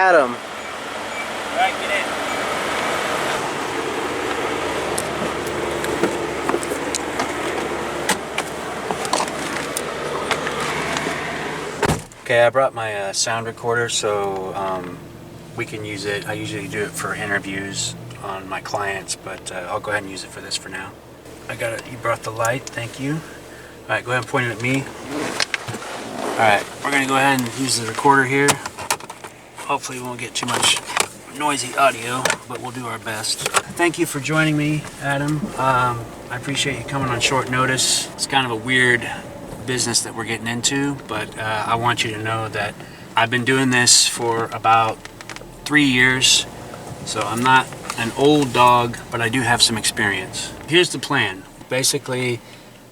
Adam. All right, get in. Okay, I brought my sound recorder so we can use it. I usually do it for interviews on my clients, but I'll go ahead and use it for this for now. I got it. You brought the light. Thank you. All right, go ahead and point it at me. All right, we're gonna go ahead and use the recorder here. Hopefully we won't get too much noisy audio, but we'll do our best. Thank you for joining me, Adam. I appreciate you coming on short notice. It's kind of a weird business that we're getting into, but I want you to know that I've been doing this for about 3 years, so I'm not an old dog, but I do have some experience. Here's the plan. Basically,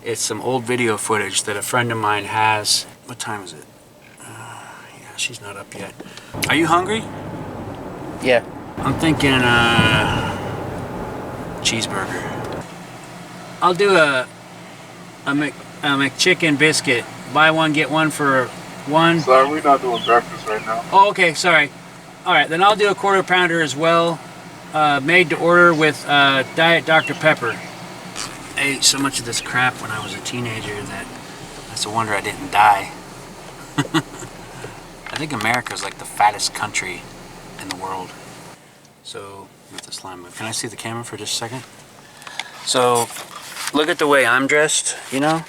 it's some old video footage that a friend of mine has. What time is it? Yeah, she's not up yet. Are you hungry? Yeah. I'm thinking cheeseburger. I'll do a McChicken biscuit. Buy one, get one for one. Sorry, we're not doing breakfast right now. Oh, okay, sorry. All right, then I'll do a quarter pounder as well, made to order with Diet Dr. Pepper. I ate so much of this crap when I was a teenager that it's a wonder I didn't die. I think America's like the fattest country in the world. So, let the slime move. Can I see the camera for just a second? So, look at the way I'm dressed, you know,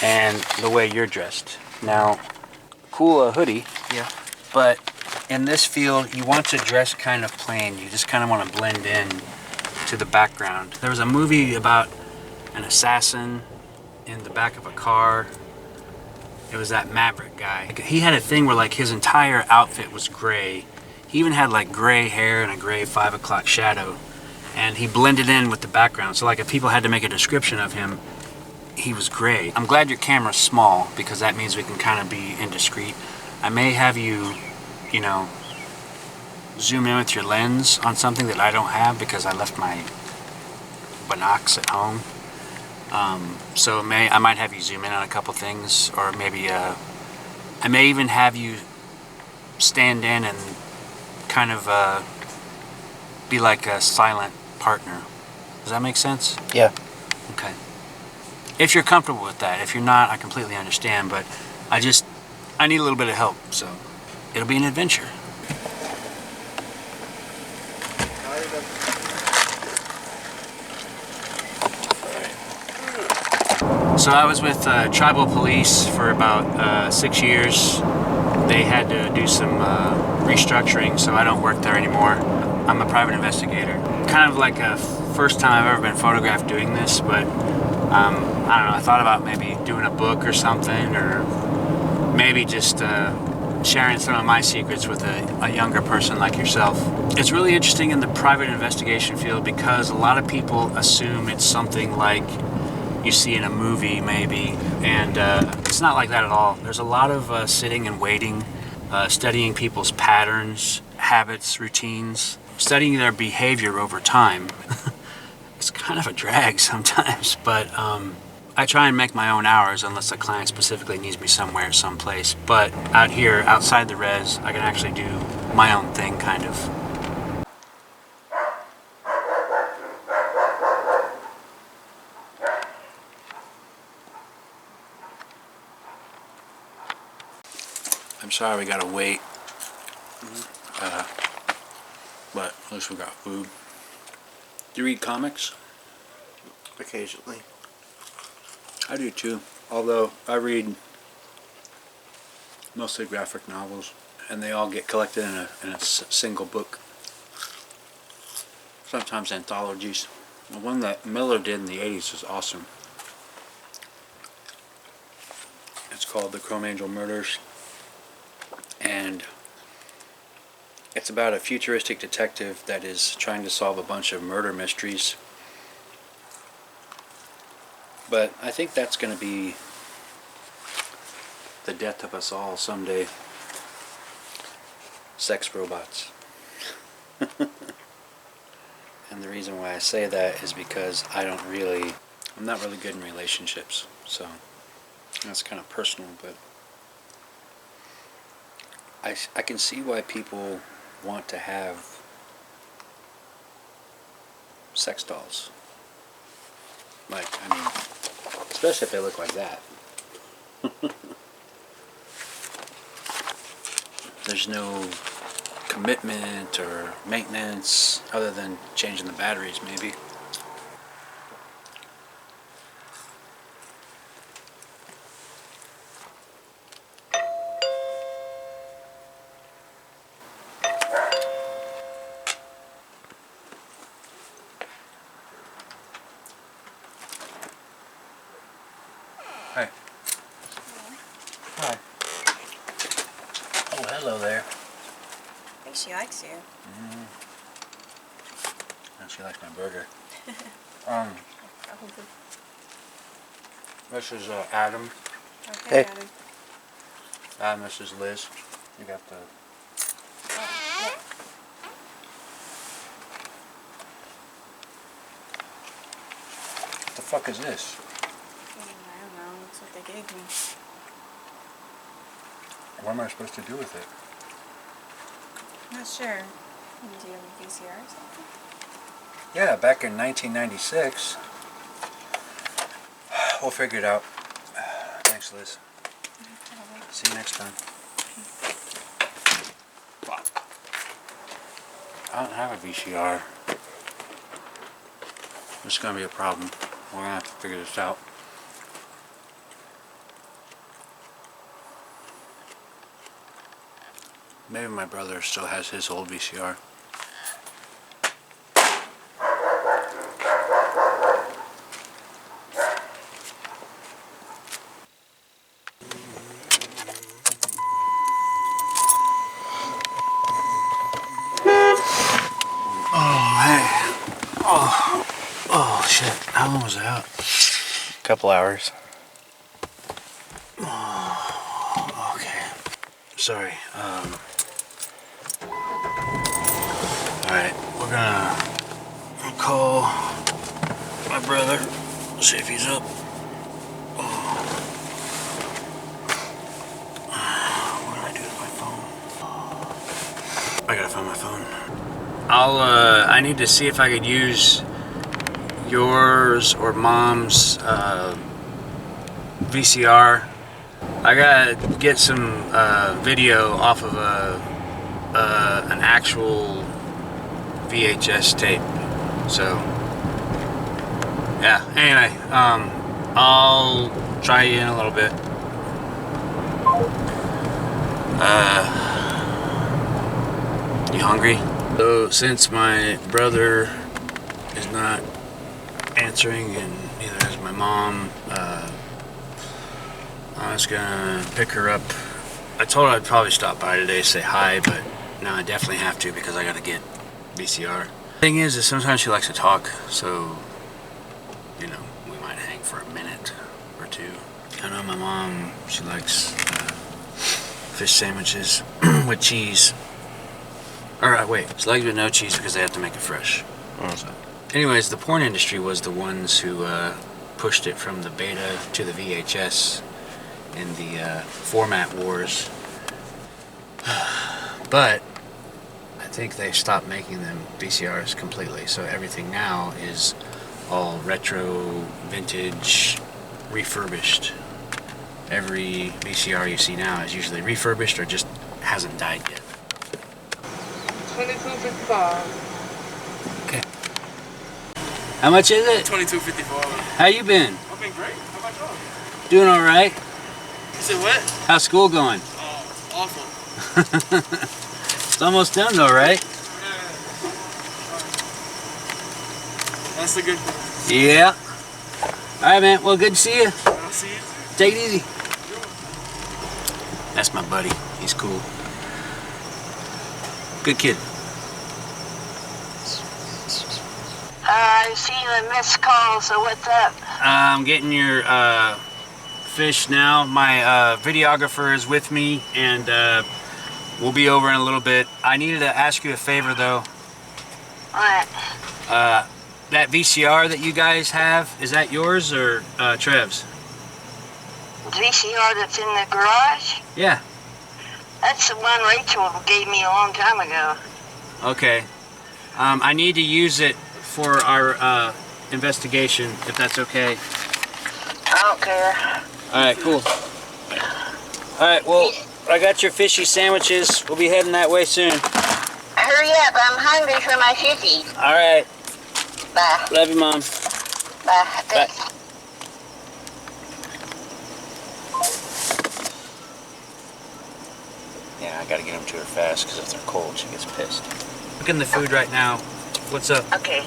and the way you're dressed. Now, cool hoodie, Yeah. but in this field, you want to dress kind of plain. You just kind of want to blend in to the background. There was a movie about an assassin in the back of a car. It was that Maverick guy. He had a thing where like his entire outfit was gray. He even had like gray hair and a gray 5 o'clock shadow. And he blended in with the background. So like if people had to make a description of him, he was gray. I'm glad your camera's small because that means we can kind of be indiscreet. I may have you, you know, zoom in with your lens on something that I don't have because I left my binocs at home. So I might have you zoom in on a couple things, or maybe I may even have you stand in and kind of be like a silent partner. Does that make sense? Yeah. Okay. If you're comfortable with that. If you're not, I completely understand, but I need a little bit of help, so it'll be an adventure. So I was with tribal police for about 6 years. They had to do some restructuring, so I don't work there anymore. I'm a private investigator. Kind of like a first time I've ever been photographed doing this, but I don't know, I thought about maybe doing a book or something, or maybe just sharing some of my secrets with a younger person like yourself. It's really interesting in the private investigation field because a lot of people assume it's something like you see in a movie maybe, and it's not like that at all. There's a lot of sitting and waiting, studying people's patterns, habits, routines, studying their behavior over time. It's kind of a drag sometimes, but I try and make my own hours unless a client specifically needs me somewhere, someplace. But out here, outside the res, I can actually do my own thing, kind of. I'm sorry we gotta wait, but at least we got food. Do you read comics? Occasionally. I do too, although I read mostly graphic novels, and they all get collected in a single book. Sometimes anthologies. The one that Miller did in the 80s was awesome. It's called The Chrome Angel Murders, and it's about a futuristic detective that is trying to solve a bunch of murder mysteries. But I think that's going to be the death of us all someday. Sex robots. And the reason why I say that is because I'm not really good in relationships. So that's kind of personal, but I can see why people want to have sex dolls. Like, I mean, especially if they look like that. There's no commitment or maintenance other than changing the batteries, maybe. Hi. Hi. Oh, hello there. I think she likes you. And she likes my burger. Probably. This is Adam. Okay, Hey. Adam. This is Liz. You got the... Oh, What the fuck is this? I don't know. That's what they gave me. What am I supposed to do with it? Not sure. Do you have a VCR or something? Yeah, back in 1996. We'll figure it out. Thanks, Liz. See you next time. Fuck. I don't have a VCR. This is gonna be a problem. We're gonna have to figure this out. Maybe my brother still has his old VCR. Oh shit, how long was it out? Couple hours. Okay. Sorry. Alright, we're gonna call my brother, see if he's up. What did I do with my phone? I gotta find my phone. I need to see if I could use yours or Mom's VCR. I gotta get some video off of an actual VHS tape. So yeah. Anyway, I'll try you in a little bit. You hungry? So since my brother is not answering and neither is my mom, I was gonna pick her up. I told her I'd probably stop by today, say hi, but now I definitely have to because I gotta get VCR. Thing is sometimes she likes to talk, so you know, we might hang for a minute or two. I know my mom, she likes fish sandwiches with cheese. Alright, wait, she likes with no cheese because they have to make it fresh. So, anyways, the porn industry was the ones who pushed it from the beta to the VHS in the format wars. But I think they stopped making them VCRs completely, so everything now is all retro, vintage, refurbished. Every VCR you see now is usually refurbished or just hasn't died yet. 22.55. Okay. How much is it? 22.54. How you been? I've been great. How about y'all? Doing all right? Is it wet? How's school going? Oh, it's awful. It's almost done though, right? That's the good thing. Yeah. All right, man. Well, good to see you. I'll see you too. Take it easy. That's my buddy. He's cool. Good kid. I see a missed call, so what's up? I'm getting your fish now. My videographer is with me, and we'll be over in a little bit. I needed to ask you a favor, though. What? That VCR that you guys have, is that yours or Trev's? VCR that's in the garage? Yeah. That's the one Rachel gave me a long time ago. Okay. I need to use it for our investigation, if that's okay. I don't care. All right, cool. All right, well, I got your fishy sandwiches. We'll be heading that way soon. Hurry up, I'm hungry for my fishy. All right. Bye. Love you, Mom. Bye. Bye. Yeah, I gotta get them to her fast, because if they're cold, she gets pissed. Cooking the food right now. What's up? Okay,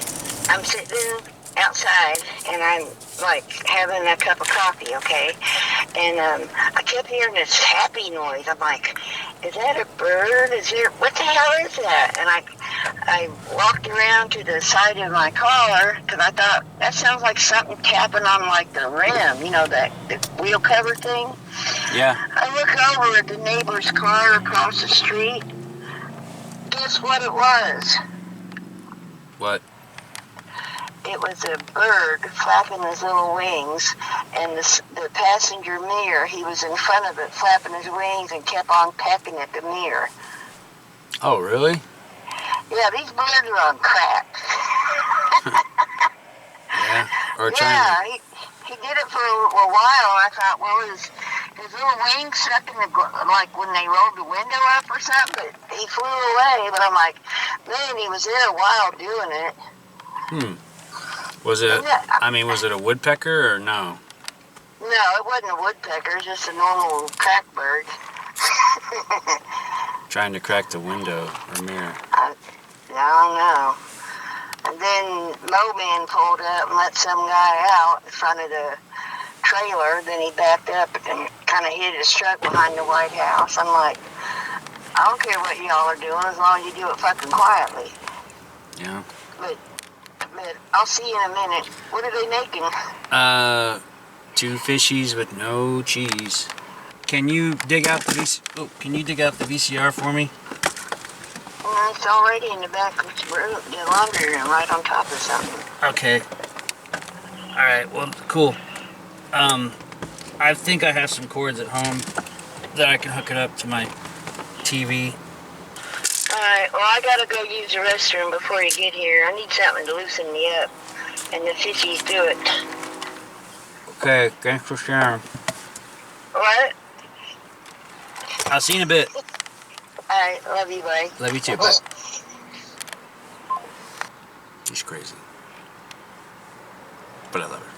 I'm sitting outside and I'm like having a cup of coffee, okay? And I kept hearing this happy noise. I'm like, is that a bird? What the hell is that? And I walked around to the side of my car because I thought that sounds like something tapping on like the rim, you know, the wheel cover thing. Yeah. I look over at the neighbor's car across the street. Guess what it was? What? It was a bird flapping his little wings, and the passenger mirror, he was in front of it flapping his wings and kept on pecking at the mirror. Oh, really? Yeah, these birds are on crack. Yeah. Or trying Yeah, he did it for a while. I thought, well, his little wings stuck in like when they rolled the window up or something, but he flew away. But I'm like, man, he was there a while doing it. Was it, I mean, was it a woodpecker or no? No, it wasn't a woodpecker. It was just a normal crack bird. Trying to crack the window or mirror. I don't know. And then Moman pulled up and let some guy out in front of the trailer. Then he backed up and kind of hid his truck behind the White House. I'm like, I don't care what y'all are doing as long as you do it fucking quietly. Yeah. But I'll see you in a minute. What are they making? 2 fishies with no cheese. Can you dig out the VCR for me? It's already in the back of the laundry room, right on top of something. Okay. All right. Well, cool. I think I have some cords at home that I can hook it up to my TV. Alright, well, I gotta go use the restroom before you get here. I need something to loosen me up. And the fishies do it. Okay. Thanks for sharing. What? I'll see you in a bit. Alright, love you, bye. Love you too. Bye. She's crazy. But I love her.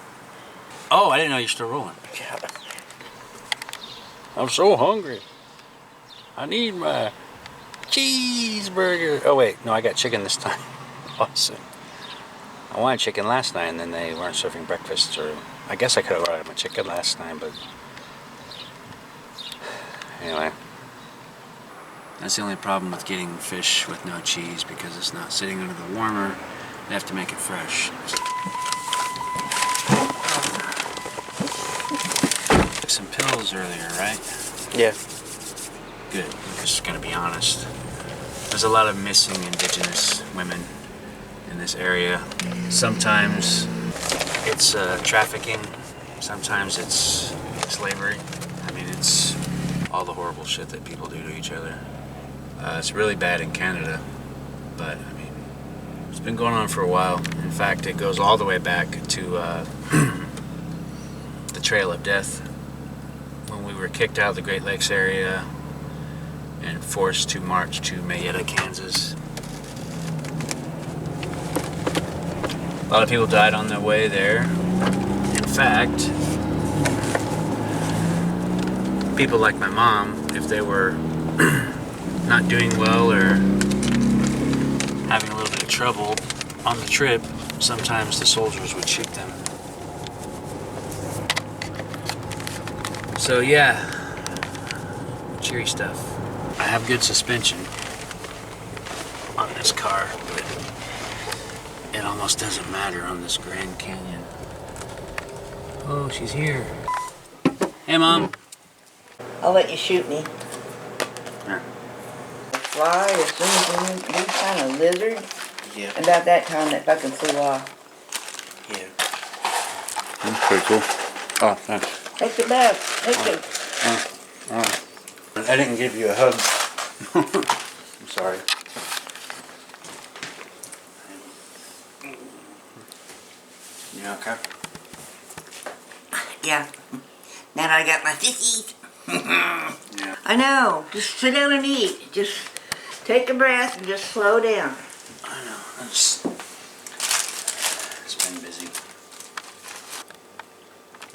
Oh, I didn't know you're still rolling. Yeah. I'm so hungry. I need my cheeseburger. Oh, wait. No, I got chicken this time. Awesome. I wanted chicken last night, and then they weren't serving breakfast. Or I guess I could have ordered my chicken last night, but anyway. That's the only problem with getting fish with no cheese, because it's not sitting under the warmer. They have to make it fresh. Took some pills earlier, right? Yeah. Good. I'm just gonna be honest. There's a lot of missing indigenous women in this area. Sometimes it's trafficking. Sometimes it's slavery. I mean, it's all the horrible shit that people do to each other. It's really bad in Canada, but I mean, it's been going on for a while. In fact, it goes all the way back to the Trail of Death, when we were kicked out of the Great Lakes area and forced to march to Mayetta, Kansas. A lot of people died on their way there. In fact, people like my mom, if they were not doing well or having a little bit of trouble on the trip, sometimes the soldiers would shoot them. So yeah, cheery stuff. I have good suspension on this car, but it almost doesn't matter on this Grand Canyon. Oh, she's here. Hey, Mom. I'll let you shoot me. Here. Fly as soon as you kind of lizard. Yeah. About that time that fucking flew off. Yeah. That's pretty cool. Oh, thanks. Take it back. Take it. Alright. I didn't give you a hug. I'm sorry. You okay? Yeah. Now that I got my sissies. Yeah. I know. Just sit down and eat. Just take a breath and just slow down. I know. It's been busy.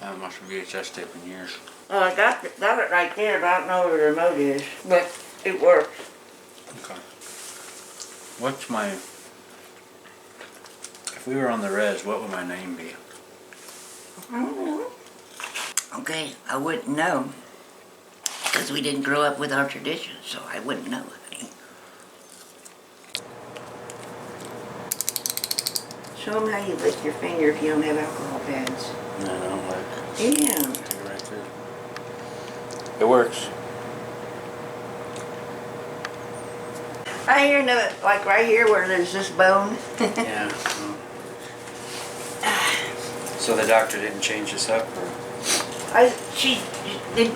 I haven't watched a VHS tape in years. Oh, I got it right there, but I don't know where the remote is. But it works. Okay. What's my... If we were on the res, what would my name be? I don't know. Okay, I wouldn't know. Because we didn't grow up with our traditions, so I wouldn't know. Show them how you lick your finger if you don't have alcohol pads. No, I don't like Yeah. Take it right through. It works. Right here, like right here where there's this bone. Yeah. So the doctor didn't change this up, or?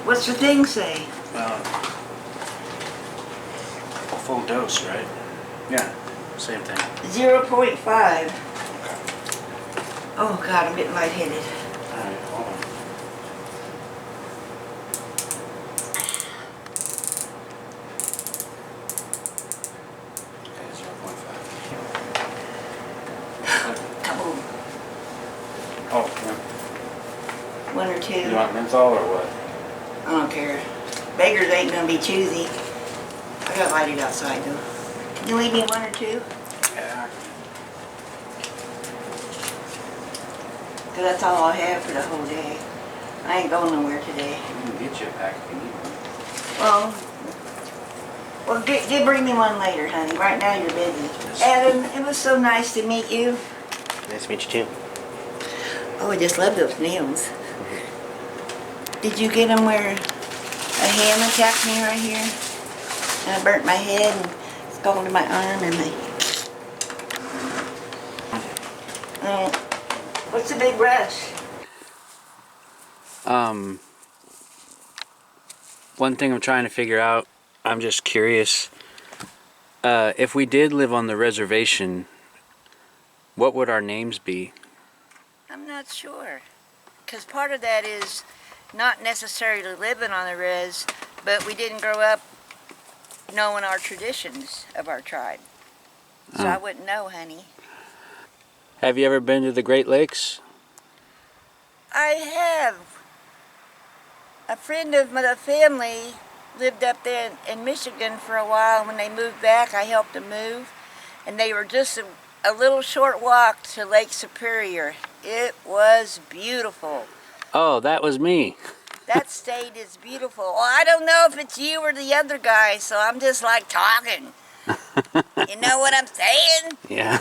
What's the thing say? Full dose, right? Yeah, same thing. 0.5. Oh God, I'm getting lightheaded. Alright, hold on. Okay, 0.5. Couple, Oh, yeah. one or two. You want menthol or what? I don't care. Beggars ain't gonna be choosy. I got lighted outside though. Can you leave me one or two? Yeah. Cause that's all I have for the whole day. I ain't going nowhere today. We can get you a pack if you need one. Well, bring me one later, honey. Right now you're busy. Adam, it was so nice to meet you. Nice to meet you too. Oh, I just love those nails. Did you get them where a ham attacked me right here? And I burnt my head and it's going to my arm and my... What's the big rush? One thing I'm trying to figure out, I'm just curious, if we did live on the reservation, what would our names be? I'm not sure. Because part of that is not necessarily living on the res, but we didn't grow up knowing our traditions of our tribe. So I wouldn't know, honey. Have you ever been to the Great Lakes? I have. A friend of the family lived up there in Michigan for a while. When they moved back, I helped them move. And they were just a little short walk to Lake Superior. It was beautiful. Oh, that was me. That state is beautiful. Well, I don't know if it's you or the other guy, so I'm just like talking. You know what I'm saying? Yeah.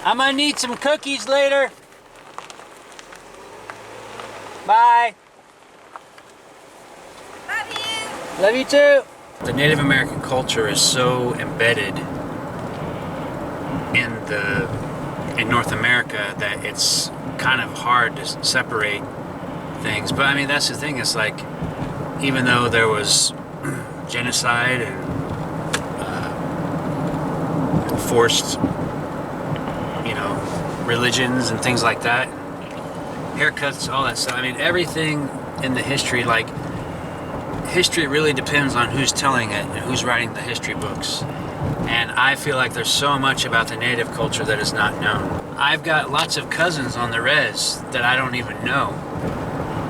I'm gonna need some cookies later. Bye. Love you. Love you too. The Native American culture is so embedded in North America that it's kind of hard to separate things. But I mean, that's the thing. It's like, even though there was genocide and forced, religions and things like that, haircuts, all that stuff. I mean, everything in the history, like, history really depends on who's telling it and who's writing the history books. And I feel like there's so much about the Native culture that is not known. I've got lots of cousins on the res that I don't even know.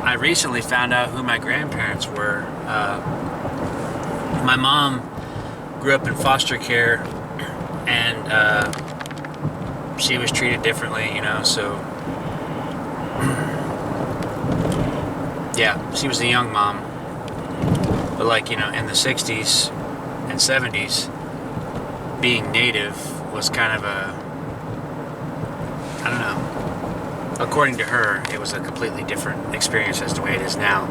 I recently found out who my grandparents were. My mom grew up in foster care, and she was treated differently, so yeah, she was a young mom. But like, in the 60s and 70s, being Native was kind of I don't know, according to her, it was a completely different experience as the way it is now.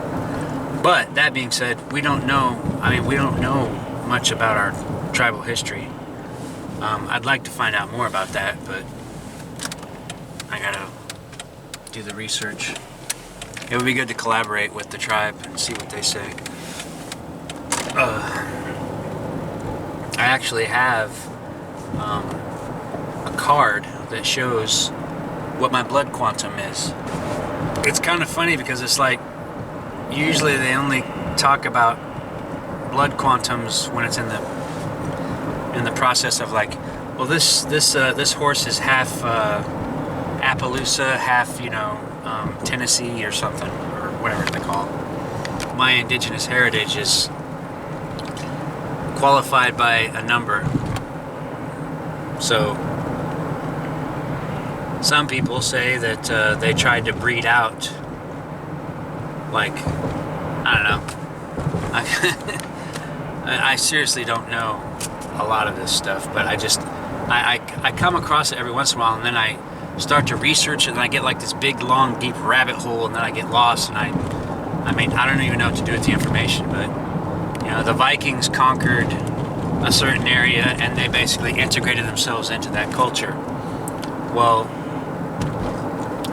But that being said, we don't know much about our tribal history. I'd like to find out more about that, but I gotta do the research. It would be good to collaborate with the tribe and see what they say. I actually have a card that shows what my blood quantum is. It's kind of funny because it's like usually they only talk about blood quantums when it's in the process of like, well, this horse is half Appaloosa, half Tennessee or something, or whatever they call it. My indigenous heritage is qualified by a number. So some people say that they tried to breed out, like, I don't know. I seriously don't know a lot of this stuff, but I come across it every once in a while, and then I start to research it, and I get like this big, long, deep rabbit hole, and then I get lost, and I mean, I don't even know what to do with the information, but, the Vikings conquered a certain area, and they basically integrated themselves into that culture. Well,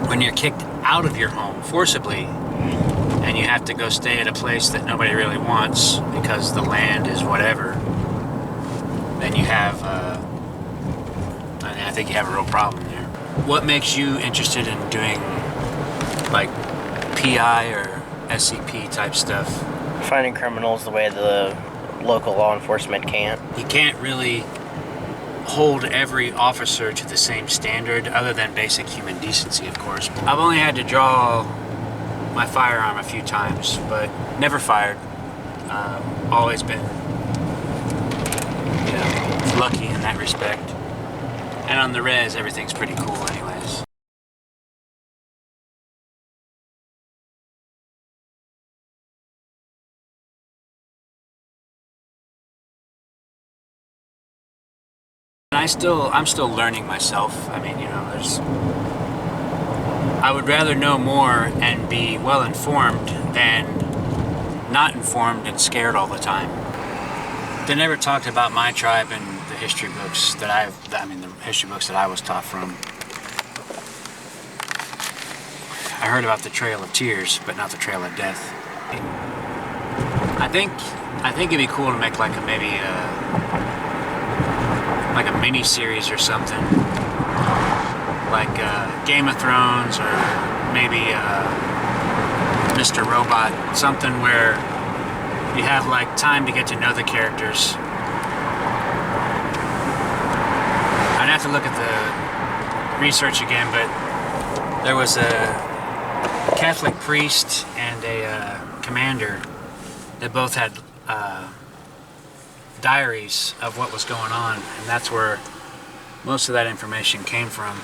when you're kicked out of your home forcibly, and you have to go stay at a place that nobody really wants because the land is whatever, then you have, I think you have a real problem there. What makes you interested in doing like PI or SCP type stuff? Finding criminals the way the local law enforcement can't. You can't really hold every officer to the same standard other than basic human decency, of course. I've only had to draw my firearm a few times, but never fired. Always been, lucky in that respect. And on the res, everything's pretty cool anyways. And I'm still learning myself. I mean, I would rather know more and be well informed than not informed and scared all the time. They never talked about my tribe in the history books the history books that I was taught from. I heard about the Trail of Tears, but not the Trail of Death. I think it'd be cool to make like maybe a mini series or something, like Game of Thrones, or maybe Mr. Robot, something where you have like time to get to know the characters. I'd have to look at the research again, but there was a Catholic priest and a commander that both had diaries of what was going on, and that's where most of that information came from.